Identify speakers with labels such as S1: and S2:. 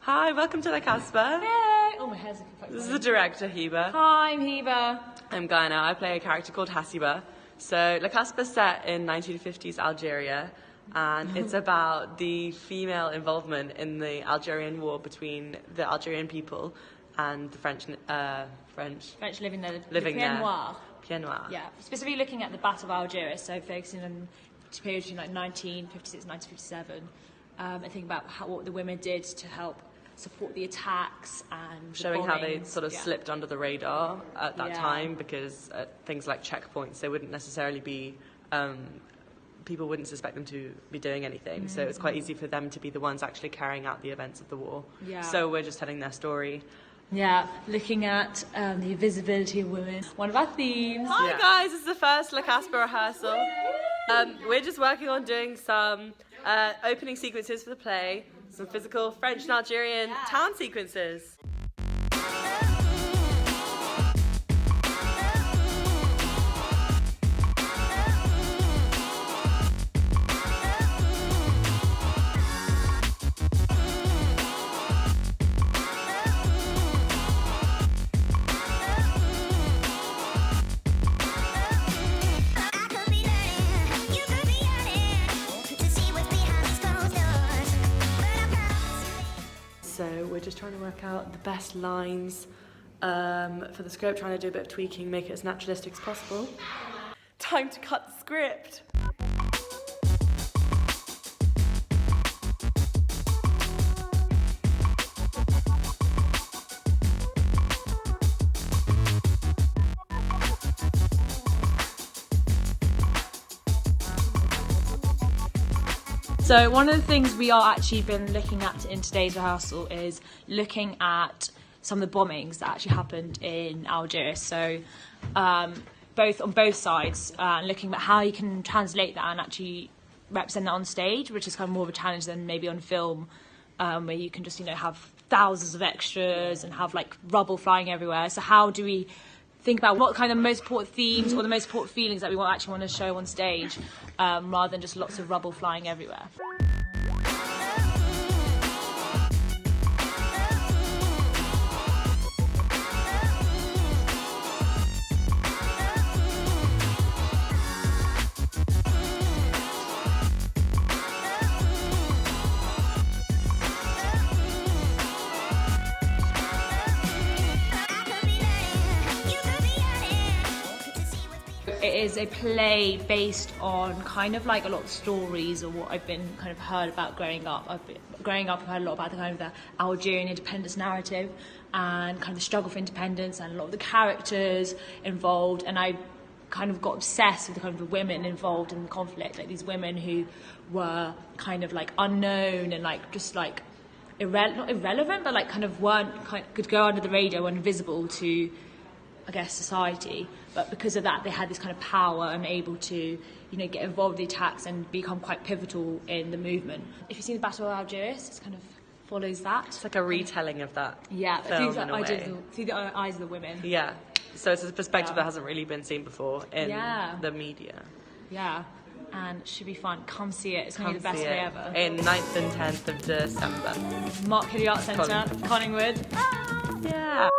S1: Hi, welcome to the Casbah.
S2: Hey! Oh, my hair's looking quite
S1: This is the director, Hiba.
S2: Hi, I'm Hiba.
S1: I'm Gaia. I play a character called Hassiba. So, La Casbah is set in 1950s Algeria, and it's about the female involvement in the Algerian War between the Algerian people and the French
S2: living there.
S1: living
S2: Pied
S1: there.
S2: Noir.
S1: Pied Noir.
S2: Yeah, specifically looking at the Battle of Algiers, so focusing on the period between like 1956 and 1957, and thinking about what the women did to help support the attacks and the
S1: Showing how they
S2: bombings.
S1: sort of
S2: Yeah.
S1: slipped under the radar at that
S2: Yeah.
S1: time, because things like checkpoints, they wouldn't necessarily be, people wouldn't suspect them to be doing anything. So it's quite easy for them to be the ones actually carrying out the events of the war.
S2: Yeah.
S1: So we're just telling their story.
S2: Yeah, looking at the visibility of women. One of our themes.
S1: Hi
S2: Yeah.
S1: guys, this is the first La Casbah rehearsal. We're just working on doing some opening sequences for the play, some physical French and Algerian town sequences. So we're just trying to work out the best lines for the script, trying to do a bit of tweaking, make it as naturalistic as possible. Time to cut the script.
S2: So one of the things we are actually been looking at in today's rehearsal is looking at some of the bombings that actually happened in Algiers. So both on both sides, looking at how you can translate that and actually represent that on stage, which is kind of more of a challenge than maybe on film, where you can just have thousands of extras and have like rubble flying everywhere. So how do we think about what kind of most important themes or the most important feelings that we actually want to show on stage, rather than just lots of rubble flying everywhere. It is a play based on kind of like a lot of stories or what I've been kind of heard about growing up. I've heard a lot about the kind of the Algerian independence narrative and kind of the struggle for independence and a lot of the characters involved, and I kind of got obsessed with the kind of the women involved in the conflict, like these women who were kind of like unknown and like just like not irrelevant, but like kind of could go under the radar, were invisible to, I guess, society, but because of that they had this kind of power and able to get involved in the attacks and become quite pivotal in the movement. If you've seen the Battle of Algiers, it kind of follows that.
S1: It's like a retelling of that film in a way.
S2: Through the eyes of the women.
S1: Yeah, so it's a perspective that hasn't really been seen before in the media.
S2: Yeah, and it should be fun. Come see it. It's going to be the best day ever.
S1: In 9th and 10th of December.
S2: Mark Hillery Arts Centre, Collingwood.
S1: Yeah.